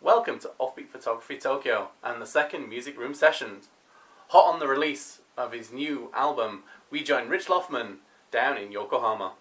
Welcome to Offbeat Photography Tokyo and the second Music Room Sessions. Hot on the release of his new album, we join Rich Loffman down in Yokohama.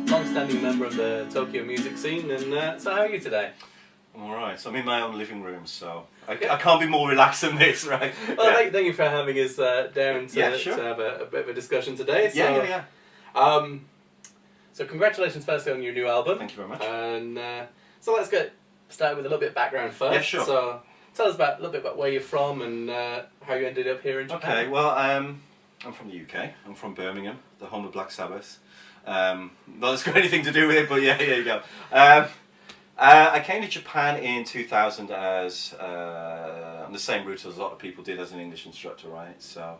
Long-standing member of the Tokyo music scene, and so how are you today? I'm alright. So I'm in my own living room, so I can't be more relaxed than this, right? Well, thank you for having us down to have a bit of a discussion today. So, so congratulations firstly on your new album. Thank you very much. And so let's start with a little bit of background first. Yeah, sure. So tell us a little bit about where you're from and how you ended up here in Japan. Okay, well, I'm from the UK. I'm from Birmingham, the home of Black Sabbath. Not that's got anything to do with it, but yeah, here you go. I came to Japan in 2000 as on the same route as a lot of people did as an English instructor, right? So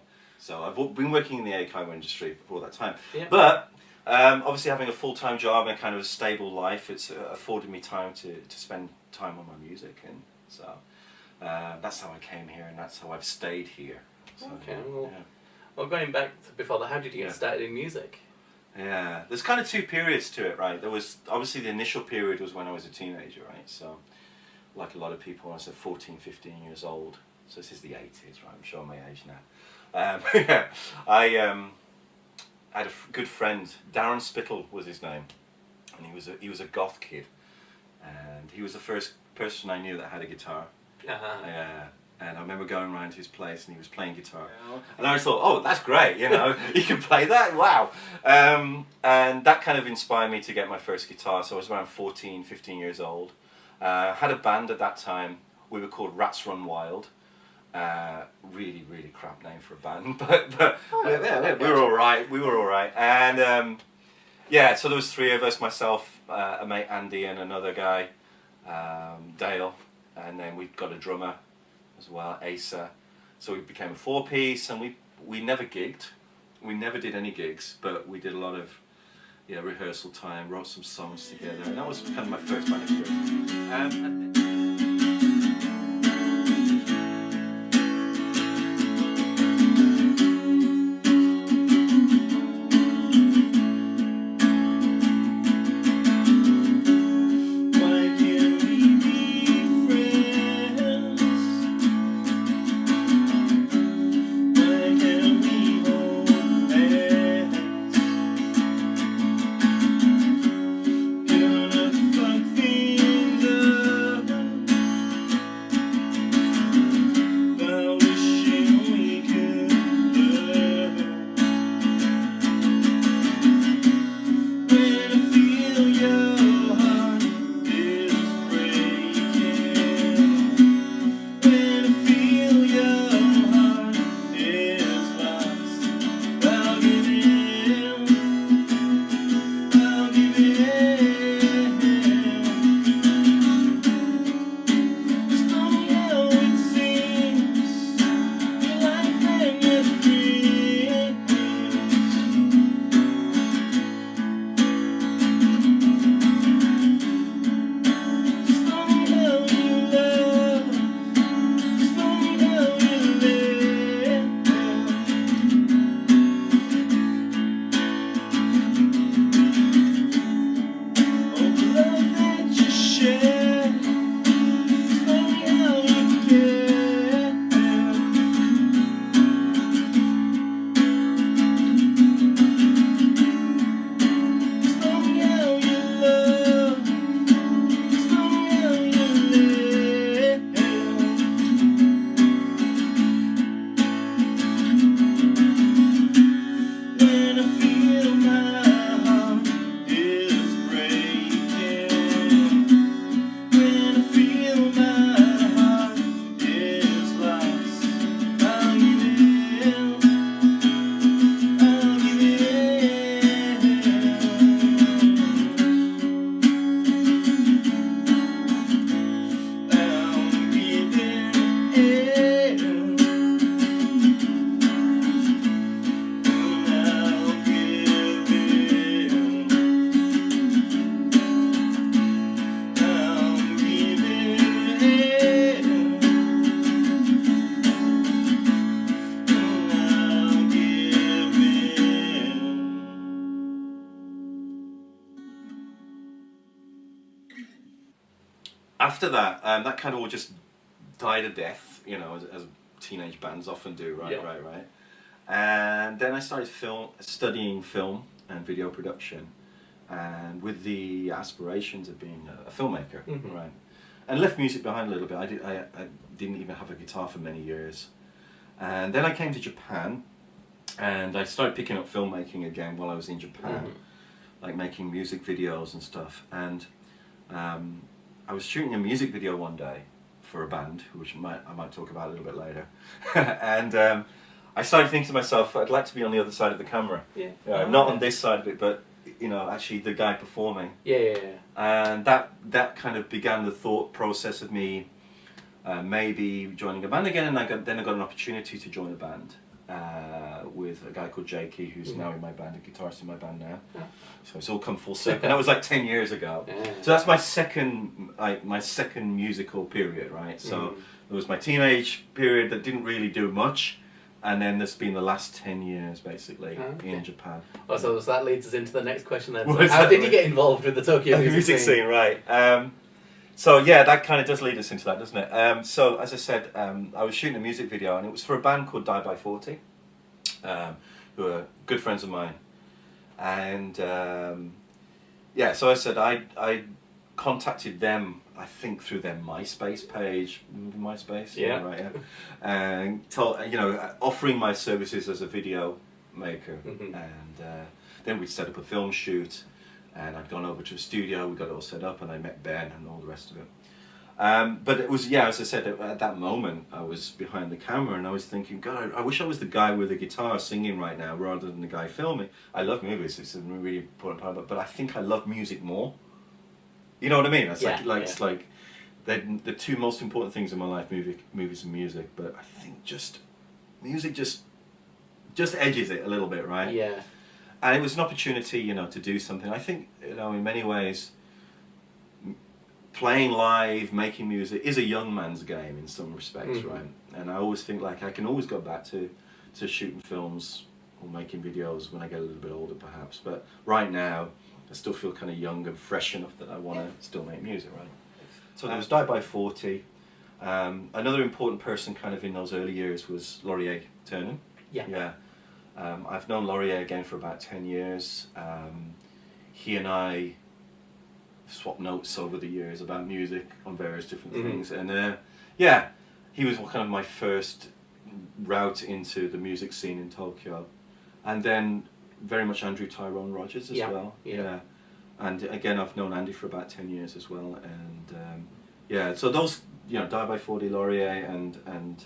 I've been working in the eikaiwa industry for all that time. Yeah. But obviously having a full-time job and kind of a stable life, it's afforded me time to spend time on my music, and so that's how I came here, and that's how I've stayed here. So, okay, well, going back to before that, how did you get started in music? Yeah, there's kind of two periods to it, right? There was, obviously the initial period was when I was a teenager, right? So, like a lot of people, I was 14, 15 years old. So this is the 80s, right? I'm showing my age now. I had a good friend, Darren Spittle was his name. And he was a goth kid. And he was the first person I knew that had a guitar. Yeah. And I remember going around to his place and he was playing guitar. And I just thought, oh, that's great, you know, you can play that, wow. And that kind of inspired me to get my first guitar. So I was around 14, 15 years old. Had a band at that time. We were called Rats Run Wild. Really, really crap name for a band, but we were all right. We were all right. And yeah, so there was three of us, myself, a mate Andy and another guy, Dale. And then we got a drummer as well, Asa. So we became a four-piece, and we never gigged. We never did any gigs, but we did a lot of rehearsal time, wrote some songs together, and that was kind of my first band experience. after that, that kind of all just died a death, you know, as teenage bands often do, right. And then I started studying film and video production, and with the aspirations of being a filmmaker, right. And left music behind a little bit. I didn't even have a guitar for many years. And then I came to Japan, and I started picking up filmmaking again while I was in Japan, like making music videos and stuff. And I was shooting a music video one day for a band, which I might talk about a little bit later. And I started thinking to myself, I'd like to be on the other side of the camera. Not on this side of it, but you know, actually the guy performing. And that kind of began the thought process of me maybe joining a band again. And then I got an opportunity to join a band with a guy called Jakey, who's now in my band, a guitarist in my band now. So it's all come full circle. And that was like 10 years ago. So that's my second musical period, right? So there was my teenage period that didn't really do much. And then there's been the last 10 years, basically, in Japan. Oh, so that leads us into the next question then. So how did you get involved with the Tokyo music scene? Right. So yeah, that kind of does lead us into that, doesn't it? So as I said, I was shooting a music video, and it was for a band called Die by 40, who are good friends of mine. And yeah, so I said I contacted them, I think through their MySpace page, and offering my services as a video maker, and then we set up a film shoot, and I'd gone over to a studio, we got it all set up, and I met Ben and all the rest of it. But it was, as I said, at that moment I was behind the camera, and I was thinking, God, I wish I was the guy with the guitar singing right now rather than the guy filming. I love movies, it's a really important part of it, but I think I love music more. You know what I mean? It's it's like the two most important things in my life: movies and music. But I think music just edges it a little bit, right? Yeah. And it was an opportunity, to do something. I think, in many ways, playing live, making music is a young man's game in some respects, right? And I always think like I can always go back to shooting films or making videos when I get a little bit older, perhaps. But right now, I still feel kind of young and fresh enough that I want to still make music, right? So there was Die by 40. Another important person kind of in those early years was Laurier Turner. I've known Laurier again for about 10 years. He and I swapped notes over the years about music on various different things. And he was kind of my first route into the music scene in Tokyo. And then very much Andrew Tyrone Rogers as well. And again, I've known Andy for about 10 years as well. And so those, Die by 40, Laurier and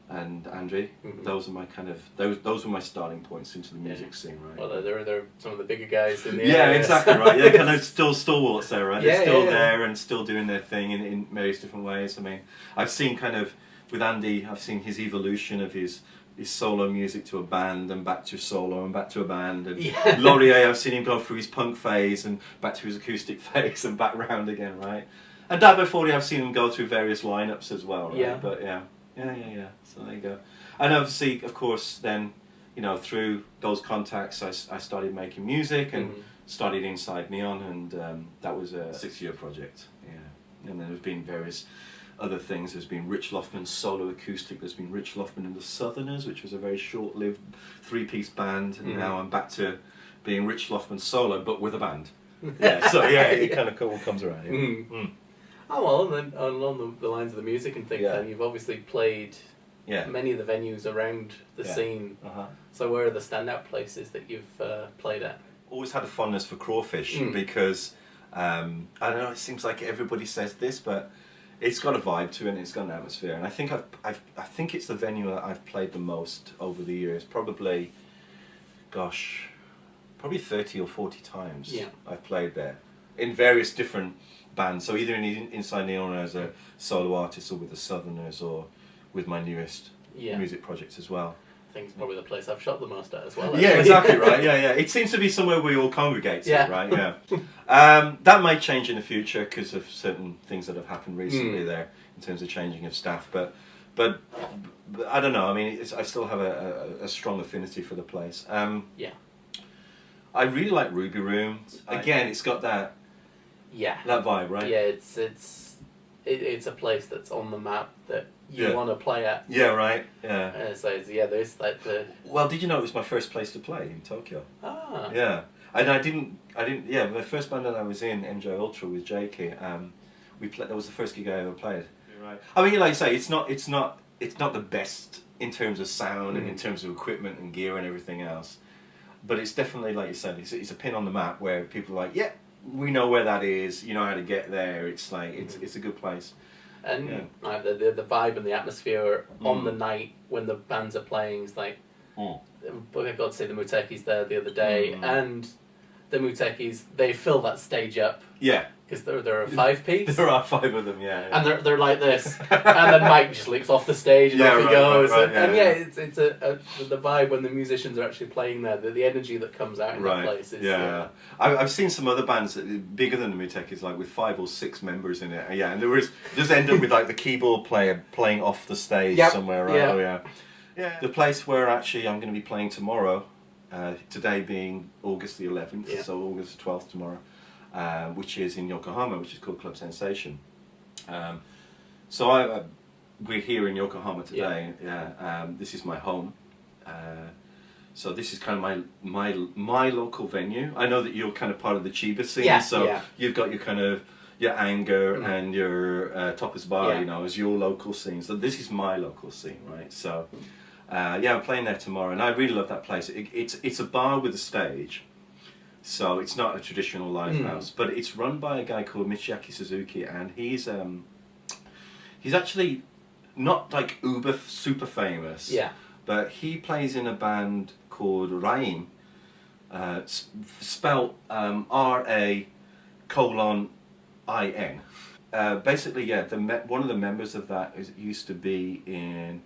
Andre, those are my kind of those were my starting points into the music scene, right? Well, they're some of the bigger guys in the area. Exactly right. They're kind of still stalwarts there, right? They're still there and still doing their thing in various different ways. I mean, I've seen kind of with Andy, I've seen his evolution of his solo music to a band and back to solo and back to a band. And Laurier, I've seen him go through his punk phase and back to his acoustic phase and back round again, right? And Die by 40, I've seen him go through various lineups as well, right? But yeah. So there you go. And obviously, of course, then, through those contacts, I started making music and started Inside Neon, and that was a 6-year project. And then there's been various other things. There's been Rich Loffman's solo acoustic. There's been Rich Loffman and the Southerners, which was a very short-lived 3-piece band. And now I'm back to being Rich Loffman solo, but with a band. It kind of all comes around. Oh well, and then along the lines of the music and things, then you've obviously played many of the venues around the scene. So where are the standout places that you've played at? Always had a fondness for Crawfish because I don't know. It seems like everybody says this, but it's got a vibe to it and it's got an atmosphere. And I think I think it's the venue that I've played the most over the years. Probably 30 or 40 times. I've played there in various different bands. So either Inside Neon as a solo artist, or with the Southerners, or with my newest music projects as well. I think it's probably the place I've shot the most at as well. Actually. Yeah, exactly right. It seems to be somewhere we all congregate to, right? That might change in the future because of certain things that have happened recently there in terms of changing of staff. But I don't know. I mean, I still have a strong affinity for the place. I really like Ruby Room. Again, it's got that vibe, right? Yeah, it's a place that's on the map that you want to play at. Yeah, right. Yeah. So there's like the. Well, did you know it was my first place to play in Tokyo? Ah. Yeah, and I didn't. Yeah, the first band that I was in, MJ Ultra with Jakey. We played. That was the first gig I ever played. You're right. I mean, like I say, it's not the best in terms of sound and in terms of equipment and gear and everything else, but it's definitely, like you said, it's a pin on the map where people are like, yeah, we know where that is. You know how to get there. It's like it's a good place. And like the vibe and the atmosphere on the night when the bands are playing is like. But I got to say the Mutekis there the other day, and the Mutekis, they fill that stage up. Yeah. Because there are 5 piece. There are 5 of them, yeah. And they're like this, and then Mike just leaps off the stage and off he goes. It's the vibe when the musicians are actually playing there, the energy that comes out in that place is. Yeah. I've seen some other bands that bigger than the Mutekis, like with 5 or 6 members in it. Yeah, and there was just end up with like the keyboard player playing off the stage somewhere, right? Yeah. Oh yeah. Yeah. The place where actually I'm going to be playing tomorrow, today being August the 11th, so August the 12th tomorrow. Which is in Yokohama, which is called Club Sensation. So we're here in Yokohama today. This is my home. So this is kind of my local venue. I know that you're kind of part of the Chiba scene, so you've got your kind of your Anger and your Topaz Bar, you know, as your local scene. So this is my local scene, right? So I'm playing there tomorrow, and I really love that place. It's a bar with a stage. So it's not a traditional live house, but it's run by a guy called Michiaki Suzuki, and he's actually not like super famous. Yeah. But he plays in a band called Rain, spelled R-A:*IN. Basically, one of the members of that used to be in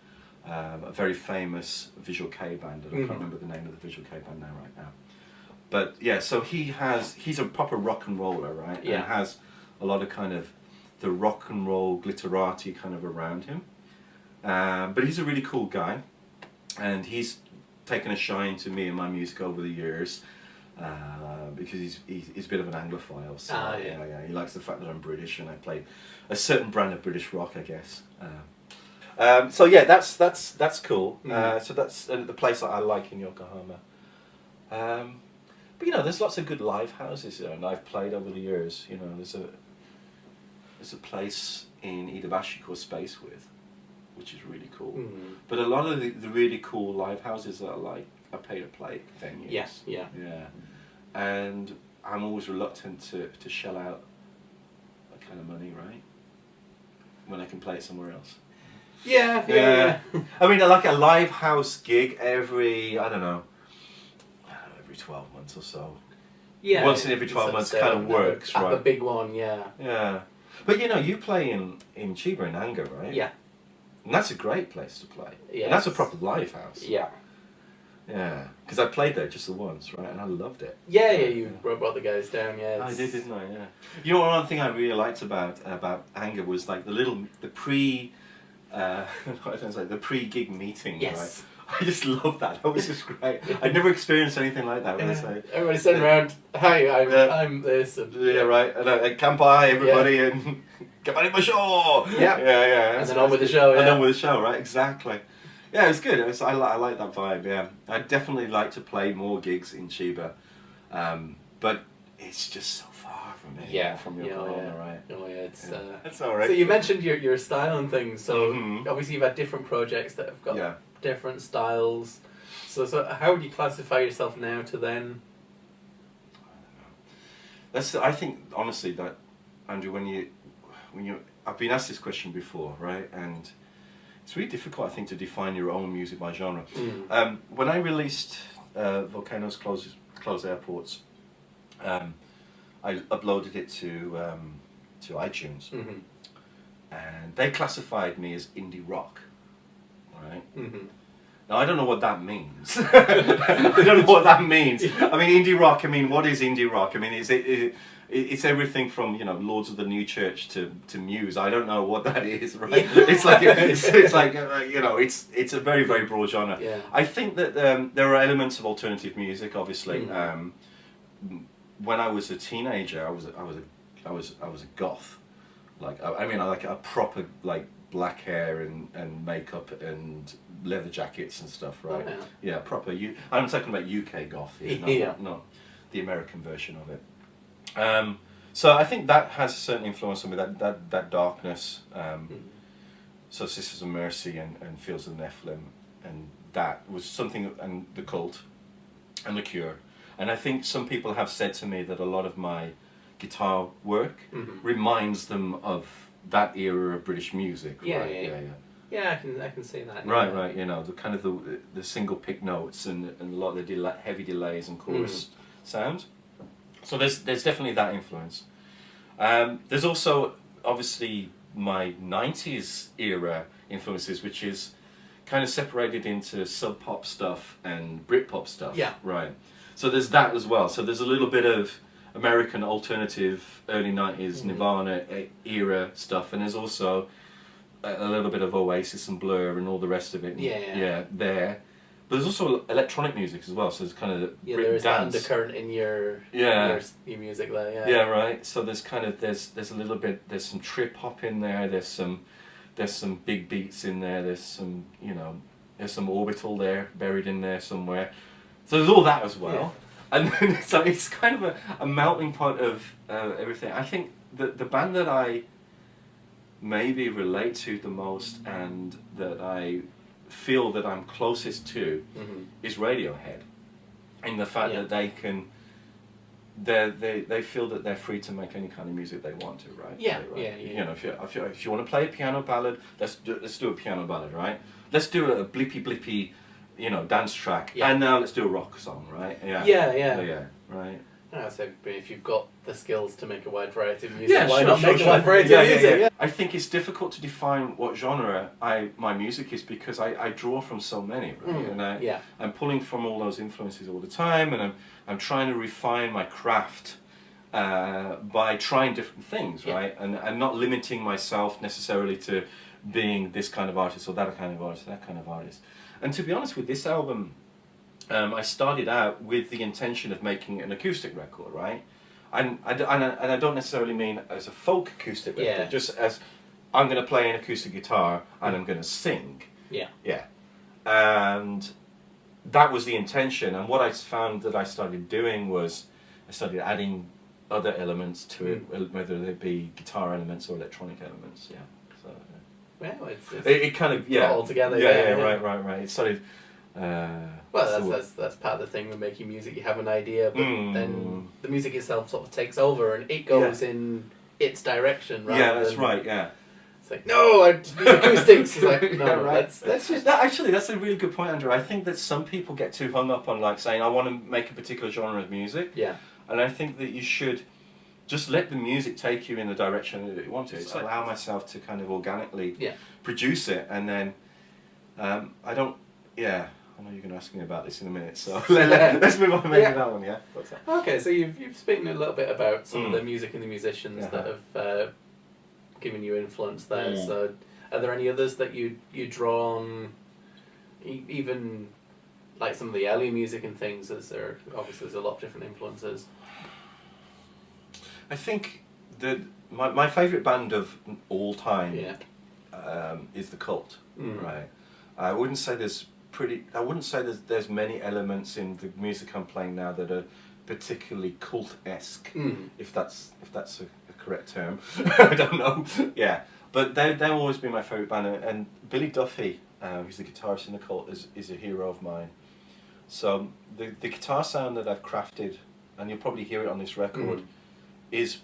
a very famous visual K band, and I can't remember the name of the visual K band right now. But yeah, so he's a proper rock and roller, right? Yeah. And has a lot of kind of the rock and roll glitterati kind of around him. But he's a really cool guy, and he's taken a shine to me and my music over the years, because he's a bit of an Anglophile. So he likes the fact that I'm British and I play a certain brand of British rock, I guess. So yeah, that's cool. So that's the place that I like in Yokohama. But you know, there's lots of good live houses there, and I've played over the years. You know, there's a place in Iidabashi called Space With, which is really cool. But a lot of the really cool live houses that are pay-to-play venues. Yes, yeah. And I'm always reluctant to shell out that kind of money, right? When I can play it somewhere else. Yeah. I mean, like a live house gig every 12 months or so. Yeah. Once in every 12 months kind of works, right? A big one, yeah. Yeah. But you know, you play in Chiba in Anger, right? Yeah. And that's a great place to play. Yeah. And that's a proper live house. Yeah. Yeah. Because I played there just the once, right? And I loved it. Yeah, you brought the guys down, yeah. I did, didn't I? Yeah. You know, one thing I really liked about Anger was like the pre-gig meeting, right? I just love that. That was just great. I'd never experienced anything like that. Everybody sitting around, hey, I'm this. And, right. And kanpai, everybody, and gabarimashou! Yeah. And then on with the show, And on with the show, right? Exactly. Yeah, it was good. I like that vibe, yeah. I'd definitely like to play more gigs in Chiba, but it's just so far from me, from Yokohama, right? Oh, yeah, it's all right. So you mentioned your style and things, so obviously you've had different projects that have got different styles. So how would you classify yourself now to then? I think honestly that, Andrew, when you I've been asked this question before, right? And it's really difficult, I think, to define your own music by genre. When I released Volcanoes Close Airports, I uploaded it to iTunes, and they classified me as indie rock. Right? Now I don't know what that means. I don't know what that means. I mean, indie rock. I mean, what is indie rock? I mean, it's everything from, you know, Lords of the New Church to Muse. I don't know what that is. Right? It's like you know, it's a very, very broad genre. Yeah. I think that there are elements of alternative music. Obviously, when I was a teenager, I was a goth. like I mean like a proper like black hair and makeup and leather jackets and stuff, right? Oh, yeah, proper. I'm talking about UK goth here, not the American version of it. So I think that has a certain influence on me. That darkness. So Sisters of Mercy and Fields of Nephilim, and that was something, and the Cult, and the Cure, and I think some people have said to me that a lot of my guitar work reminds them of that era of British music. Yeah, I can see that. Right. You know, the kind of the single pick notes and a lot of the heavy delays and chorus sound. So there's definitely that influence. There's also obviously my 90s era influences, which is kind of separated into sub pop stuff and Britpop stuff. Yeah. Right. So there's that as well. So there's a little bit of American alternative early 90s Nirvana era stuff, and there's also a little bit of Oasis and Blur and all the rest of it. Yeah, there. But there's also electronic music as well, so there's kind of there is dance. that undercurrent in your music there. Yeah, right. So there's kind of there's a little bit, there's some trip hop in there. There's some big beats in there. There's some there's some orbital there buried in there somewhere. So there's all that as well. Yeah. And then it's kind of a melting pot of everything. I think the band that I maybe relate to the most and that I feel that I'm closest to is Radiohead, in the fact that they can, they feel that they're free to make any kind of music they want to, right? Yeah. You know, if you want to play a piano ballad, let's do a piano ballad, right? Let's do a blippy, dance track, and now let's do a rock song, right? Yeah, right. So if you've got the skills to make a wide variety of music, why not make a wide variety of music? Yeah. I think it's difficult to define what genre my music is, because I draw from so many, right? And I'm pulling from all those influences all the time, and I'm trying to refine my craft by trying different things, right? And not limiting myself necessarily to being this kind of artist or that kind of artist, that kind of artist. And to be honest, with this album, I started out with the intention of making an acoustic record, right? And I don't necessarily mean as a folk acoustic record, just as I'm going to play an acoustic guitar and I'm going to sing. Yeah. And that was the intention. And what I found that I started doing was I started adding other elements to it, whether they be guitar elements or electronic elements. Yeah. So it kind of all together. Right. It started. That's part of the thing with making music. You have an idea, but then the music itself sort of takes over and it goes in its direction. Yeah, that's right. Yeah, it's like no, I just need acoustics. It's like no, right. let's just. Actually, that's a really good point, Andrew. I think that some people get too hung up on like saying I want to make a particular genre of music. Yeah, and I think that you should just let the music take you in the direction that you want to. It's allow myself to kind of organically produce it, and then I don't. Yeah. I know you're going to ask me about this in a minute, so let's move on to maybe that one, Okay, so you've spoken a little bit about some of the music and the musicians that have given you influence there. So, are there any others that you draw on, even like some of the early music and things? Obviously there's a lot of different influences. I think that my favourite band of all time is the Cult, right? I wouldn't say there's many elements in the music I'm playing now that are particularly cult-esque, if that's a correct term. I don't know. Yeah, but they've always been my favourite band, and Billy Duffy, who's the guitarist in the Cult, is a hero of mine. So the guitar sound that I've crafted, and you'll probably hear it on this record, is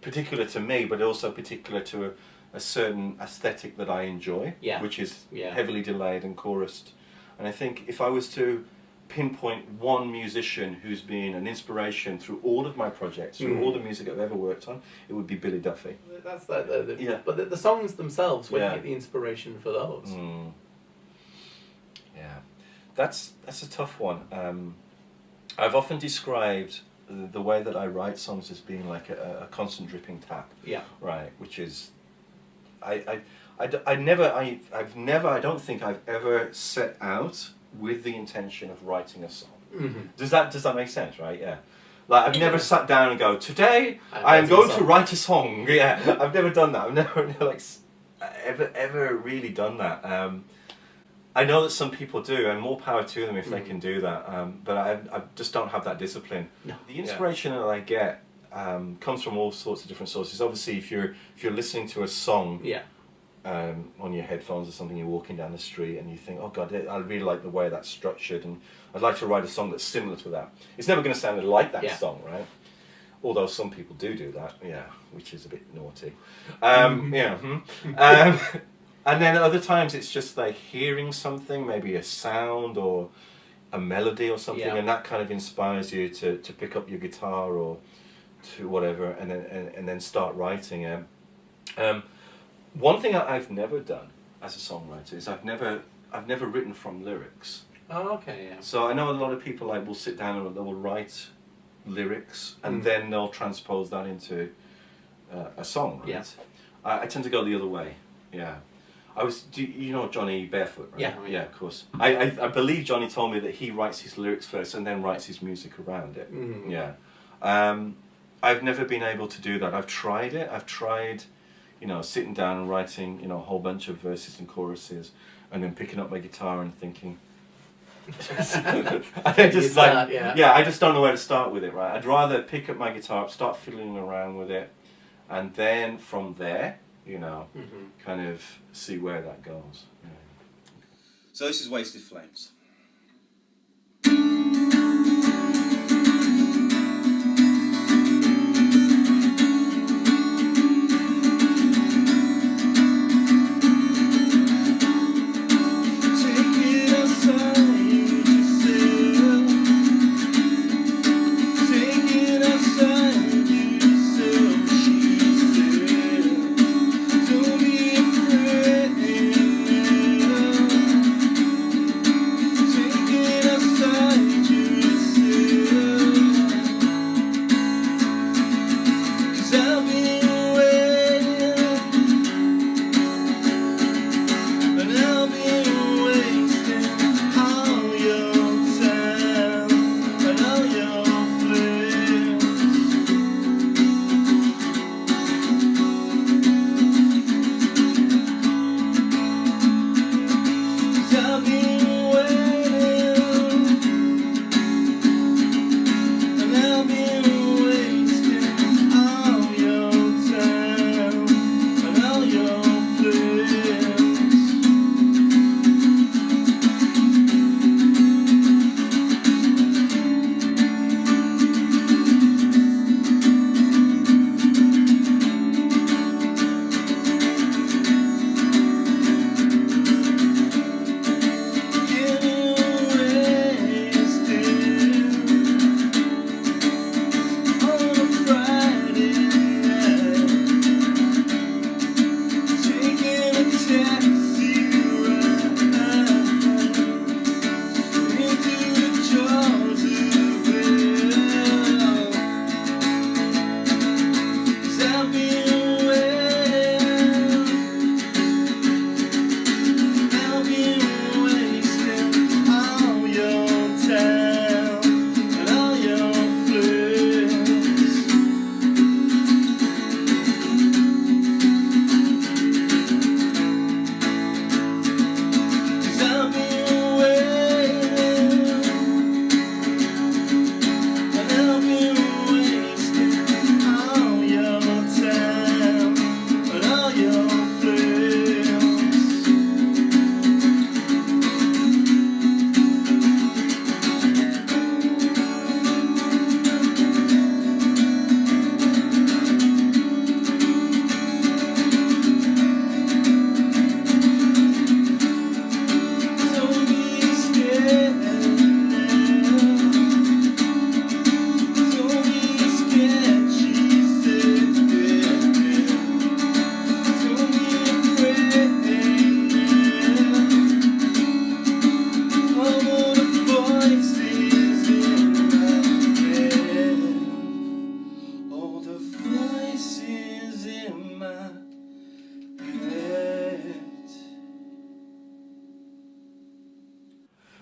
particular to me, but also particular to a certain aesthetic that I enjoy, which is heavily delayed and chorused. And I think if I was to pinpoint one musician who's been an inspiration through all of my projects, through all the music I've ever worked on, it would be Billy Duffy. That's that. But the songs themselves, where do you get the inspiration for those? Yeah, that's a tough one. I've often described the way that I write songs as being like a constant dripping tap. Yeah. Right, which is, I don't think I've ever set out with the intention of writing a song. Does that make sense, right? Yeah. Like I've never sat down and go, today I am going to write a song. Yeah, I've never done that. I've never like ever really done that. I know that some people do, and more power to them if they can do that. But I just don't have that discipline. No. The inspiration that I get comes from all sorts of different sources. Obviously, if you're listening to a song. Yeah. On your headphones or something, you're walking down the street and you think, oh God, I really like the way that's structured, and I'd like to write a song that's similar to that. It's never going to sound like that song, right? Although some people do that, yeah, which is a bit naughty. And then other times it's just like hearing something, maybe a sound or a melody or something, and that kind of inspires you to pick up your guitar or to whatever, and then start writing. One thing I've never done as a songwriter is I've never written from lyrics. Oh, okay, yeah. So I know a lot of people like will sit down and they will write lyrics and then they'll transpose that into a song, right? Yeah. I tend to go the other way. Yeah. You know Johnny Barefoot, right? Yeah. Yeah, of course. I believe Johnny told me that he writes his lyrics first and then writes his music around it. Mm-hmm. Yeah. I've never been able to do that. I've tried it. I've tried, sitting down and writing, a whole bunch of verses and choruses, and then picking up my guitar and thinking. I just I just don't know where to start with it, right? I'd rather pick up my guitar, start fiddling around with it, and then from there, kind of see where that goes. Yeah. So this is Wasted Flames.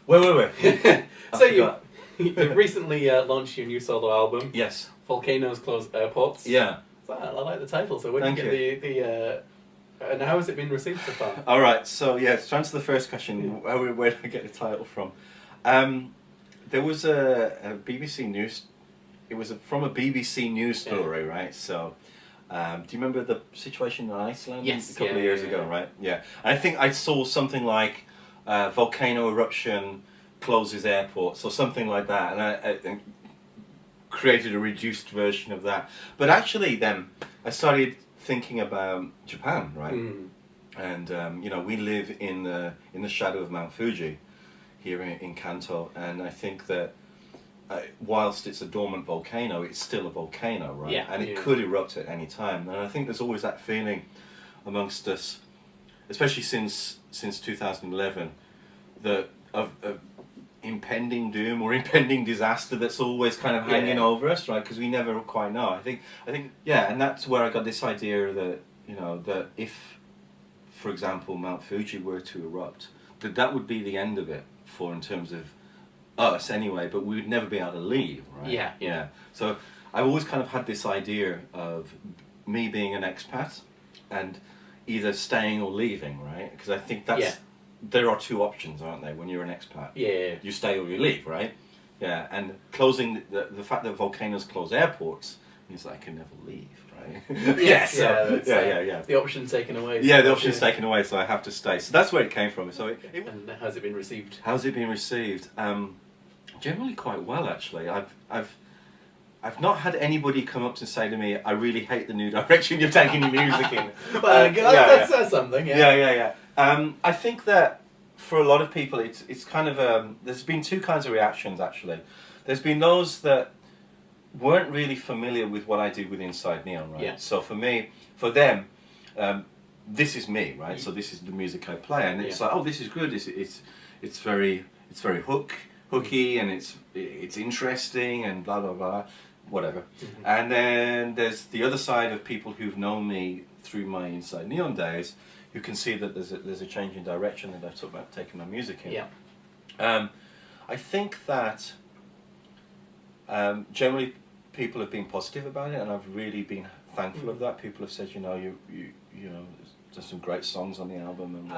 Wait. So you've recently launched your new solo album. Yes. Volcanoes Close Airports. Yeah. I like the title. So where did you get the and how has it been received so far? All right. So yeah, to answer the first question, where did I get the title from? There was a BBC news. It was from a BBC news story, right? So, do you remember the situation in Iceland a couple of years ago, right? Yeah. And I think I saw something like volcano eruption closes airports or something like that, and I created a reduced version of that. But actually, then I started thinking about Japan, right? And you know, we live in the shadow of Mount Fuji here in Kanto, and I think that whilst it's a dormant volcano, it's still a volcano, right? Yeah. And it could erupt at any time. And I think there's always that feeling amongst us, especially since 2011, that of impending doom or impending disaster that's always kind of hanging over us, right? Because we never quite know. I think yeah, and that's where I got this idea that, you know, that if, for example, Mount Fuji were to erupt, that would be the end of it in terms of us anyway, but we would never be able to leave, right? Yeah. So I've always kind of had this idea of me being an expat and either staying or leaving, right? Because I think there are two options, aren't there, when you're an expat? Yeah. You stay or you leave, right? Yeah, and closing the fact that volcanoes close airports means that I can never leave, right? Yes. Yeah. The option taken away. Yeah, the option's taken away, so I have to stay. So that's where it came from. So and how's it been received? How's it been received? Generally quite well, actually. I've not had anybody come up to say to me, "I really hate the new direction you're taking your music in." Well, that says something. Yeah. I think that for a lot of people, it's kind of there's been two kinds of reactions actually. There's been those that weren't really familiar with what I do with Inside Neon, right? Yeah. So for them, this is me, right? So this is the music I play, and it's like, oh, this is good. It's very hooky, and it's interesting, and blah blah blah, whatever. And then there's the other side of people who've known me through my Inside Neon days, who can see that there's a change in direction that I've talked about taking my music in. Yeah. I think that generally people have been positive about it, and I've really been thankful of that. People have said, you know, you know, there's some great songs on the album. And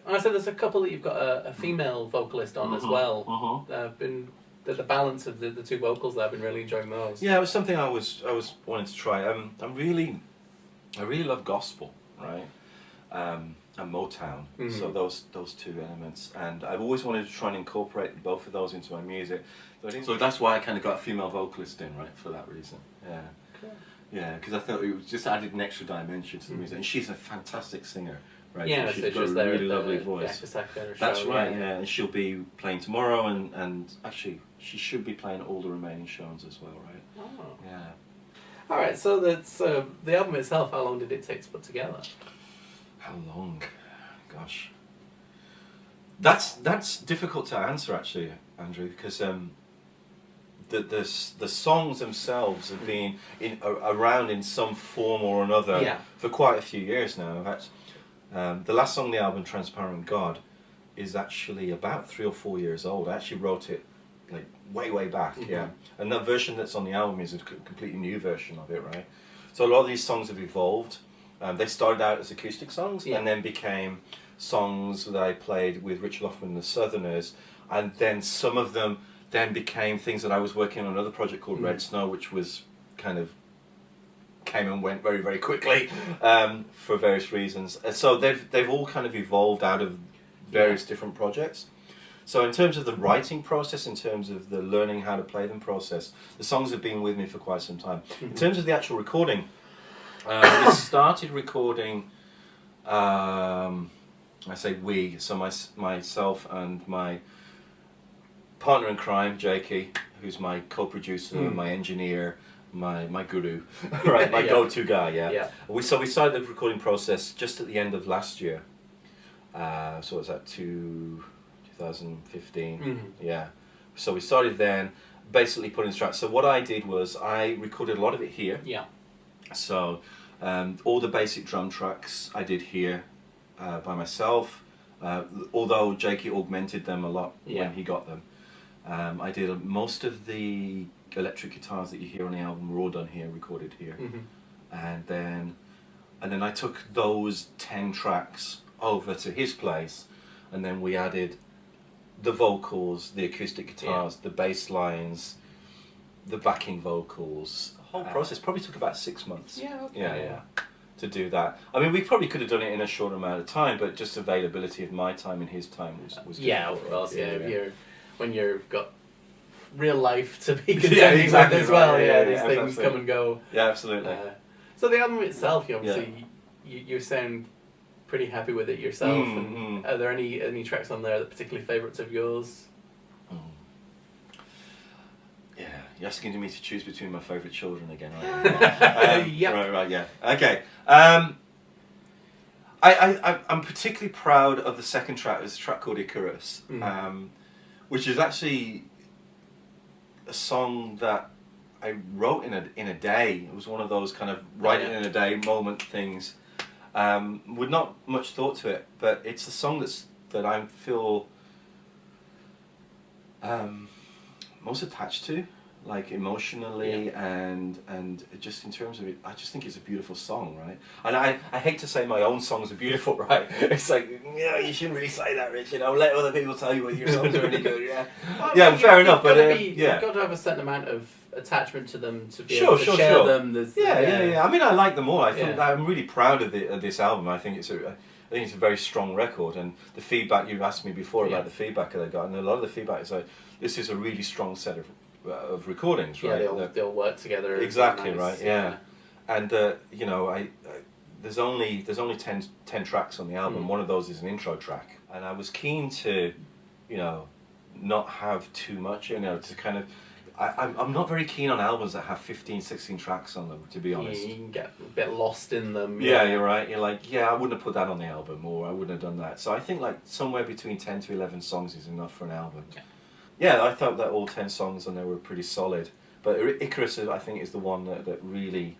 I said there's a couple that you've got a female vocalist on as well. Been the balance of the two vocals there. I've been really enjoying those. Yeah, it was something I was wanting to try. I really love gospel, right? And Motown. So those two elements, and I've always wanted to try and incorporate both of those into my music. So that's why I kind of got a female vocalist in, right? For that reason. Yeah. Cool. Yeah, because I thought it was just added an extra dimension to the music, and she's a fantastic singer, right? Yeah, she's so got a really lovely voice. That's show, right. Yeah, and she'll be playing tomorrow, and actually she should be playing all the remaining shows as well, right? Oh. Yeah. All right. So that's the album itself. How long did it take to put together? How long? Gosh. That's difficult to answer actually, Andrew, because the songs themselves have been around in some form or another for quite a few years now. In fact, the last song on the album, Transparent God, is actually about 3 or 4 years old. I actually wrote it like way back, and that version that's on the album is a completely new version of it, right? So a lot of these songs have evolved. They started out as acoustic songs and then became songs that I played with Rich Loffman and the Southerners, and then some of them then became things that I was working on another project called Red Snow, which was kind of came and went very quickly for various reasons. And so they've all kind of evolved out of various different projects. So in terms of the writing process, in terms of the learning how to play them process, the songs have been with me for quite some time. In terms of the actual recording, we started recording, I say we, so myself and my partner in crime, Jakey, who's my co-producer, my engineer, my guru, right, my go-to guy, So we started the recording process just at the end of last year. So it was at 2015, So we started then, basically putting the tracks. So what I did was I recorded a lot of it here. So all the basic drum tracks I did here by myself, although Jakey augmented them a lot when he got them. I did most of the electric guitars that you hear on the album were all done here, recorded here. And then I took those 10 tracks over to his place, and then we added the vocals, the acoustic guitars, the bass lines, the backing vocals. The whole process probably took about 6 months. Yeah, to do that. I mean, we probably could have done it in a short amount of time, but just availability of my time and his time was yeah, of course. When you've got real life to be contending with as well. These things come and go. Yeah, absolutely. So the album itself, you obviously you sound pretty happy with it yourself. And are there any tracks on there that are particularly favourites of yours? Yeah, you're asking me to choose between my favourite children again, aren't you? Right, yeah. Okay. I'm particularly proud of the second track. There's a track called Icarus, which is actually a song that I wrote in a day. It was one of those kind of writing in a day moment things. With not much thought to it, but it's a song that I feel most attached to, like emotionally and just in terms of it. I just think it's a beautiful song, right? And I hate to say my own songs are beautiful, right? It's like, you shouldn't really say that, Rich. Let other people tell you whether your songs are really good. Yeah, fair enough. But you've got to have a certain amount of attachment to them to be able to share them. Yeah. I mean, I like them all. I think I'm really proud of this album. I think it's a very strong record, and the feedback you asked me before about the feedback that I got, and a lot of the feedback is like, this is a really strong set of recordings, right? Yeah, they'll work together. Exactly, nice. Right? Yeah, and there's only 10 tracks on the album. One of those is an intro track, and I was keen to, not have too much, to kind of. I'm not very keen on albums that have 15, 16 tracks on them, to be honest. You can get a bit lost in them. Yeah, you're right. You're like, I wouldn't have put that on the album, or I wouldn't have done that. So I think like somewhere between 10 to 11 songs is enough for an album. Yeah, I thought that all 10 songs on there were pretty solid. But Icarus, I think, is the one that really...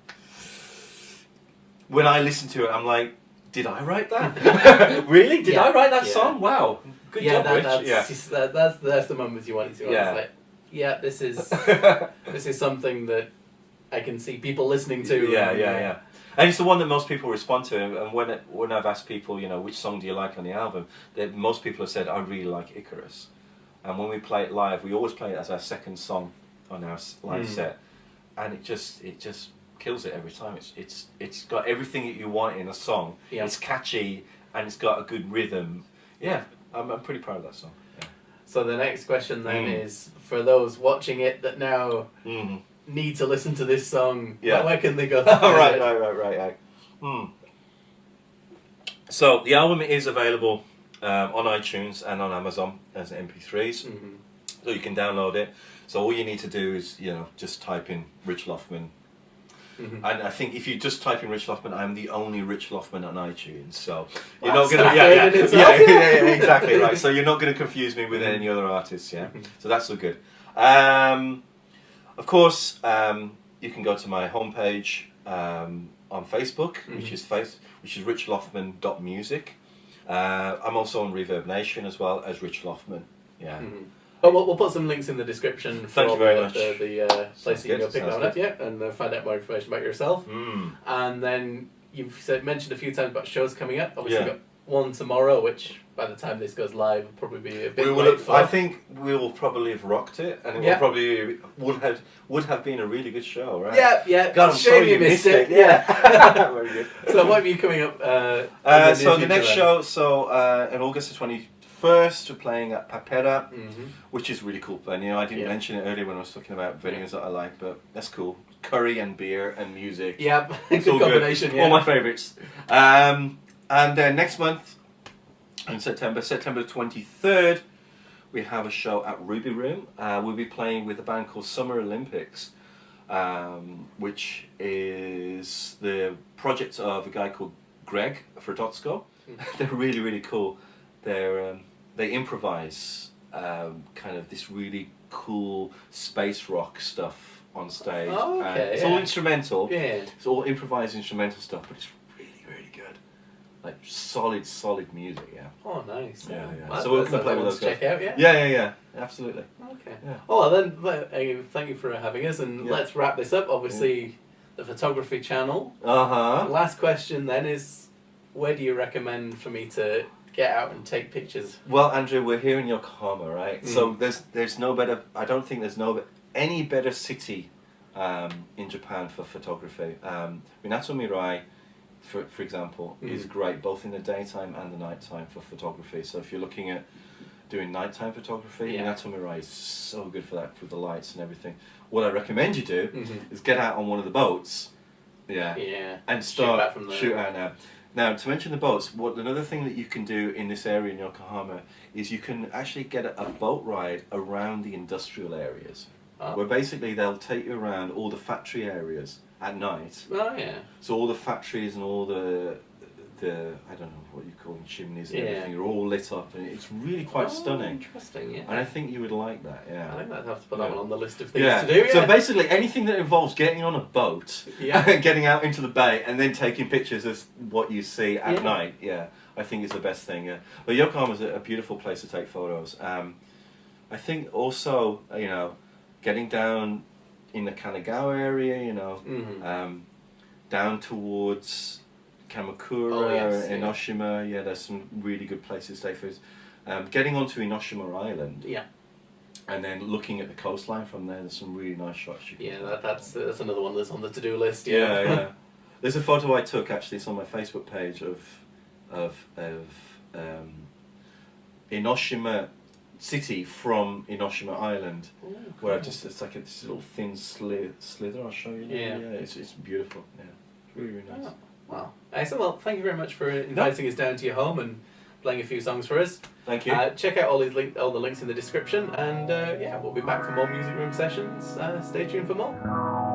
When I listen to it, I'm like, did I write that? Really? Did I write that song? Wow. Good job, Rich. That's the moments you want to see. It's like, this is something that I can see people listening to. Yeah. And it's the one that most people respond to. And when I've asked people, which song do you like on the album, most people have said, I really like Icarus. And when we play it live, we always play it as our second song on our live set, and it just kills it every time. It's got everything that you want in a song. Yeah. It's catchy and it's got a good rhythm. Yeah, I'm pretty proud of that song. Yeah. So the next question then is for those watching it that now need to listen to this song. Yeah. Where can they go? Right. So the album is available on iTunes and on Amazon as MP3s, so you can download it. So all you need to do is just type in Rich Loffman, and I think if you just type in Rich Loffman, I'm the only Rich Loffman on iTunes. So you're not gonna exactly right. So you're not gonna confuse me with any other artists. Yeah, so that's so good. Of course, you can go to my homepage on Facebook, which is richloffman.music. I'm also on Reverb Nation as well as Rich Loffman. Yeah. But we'll put some links in the description for Thank you very much. The place that you can go pick that up, and find out more information about yourself. And then you've mentioned a few times about shows coming up. Obviously, you've got one tomorrow, which by the time this goes live will probably be a bit late for. I think we will probably have rocked it, and it will probably would have been a really good show, right? Yeah. God, I'm sorry you missed it. Yeah. Very good. So what have you coming up? So the next show, in August the 21st, we're playing at Papera, which is really cool venue. I didn't mention it earlier when I was talking about venues that I like, but that's cool. Curry and beer and music. Yeah, it's good combination. Good. All my favourites. And then next month, in September 23rd, we have a show at Ruby Room. We'll be playing with a band called Summer Olympics, which is the project of a guy called Greg Frodotsko. They're really, really cool. They improvise kind of this really cool space rock stuff on stage. Oh, okay, it's all instrumental. Yeah. It's all improvised instrumental stuff, but it's really, really good. like solid music. Yeah. Oh, nice. Yeah. Well, So we're that's gonna play with one those to guys. check out, yeah? Yeah. Absolutely. Okay. Yeah. Oh, well, then, thank you for having us, and Yeah. let's wrap this up. Obviously, the photography channel. Uh-huh. Last question then is, where do you recommend for me to get out and take pictures? Well, Andrew, we're here in Yokohama, right? So there's no better. I don't think there's any better city in Japan for photography. Minato Mirai, for example, is great both in the daytime and the nighttime for photography. So if you're looking at doing nighttime photography, Minato Mirai is so good for that, with the lights and everything. What I recommend you do is get out on one of the boats, and start shoot out now. Now, to mention the boats, another thing that you can do in this area in Yokohama is you can actually get a boat ride around the industrial areas, where basically they'll take you around all the factory areas at night. Oh, yeah. So all the factories and all the I don't know what you call them, chimneys and everything are all lit up, and it's really quite stunning. Interesting, yeah. And I think you would like that, I think I'd have to put that one on the list of things to do. Yeah. So basically, anything that involves getting on a boat, getting out into the bay, and then taking pictures of what you see at night, I think is the best thing. Yeah. But Yokohama is a beautiful place to take photos. I think also, getting down in the Kanagawa area, down towards Kamakura, Enoshima, there's some really good places to stay for. Getting onto Enoshima Island, and then looking at the coastline from there, there's some really nice shots. That's another one that's on the to-do list. Yeah. There's a photo I took, actually, it's on my Facebook page of Enoshima City from Enoshima Island, where it's like this little thin slither. I'll show you. It's beautiful. Yeah, it's really nice. Wow. Excellent. Well, thank you very much for inviting us down to your home and playing a few songs for us. Thank you. Check out all the links in the description, and we'll be back for more music room sessions. Stay tuned for more.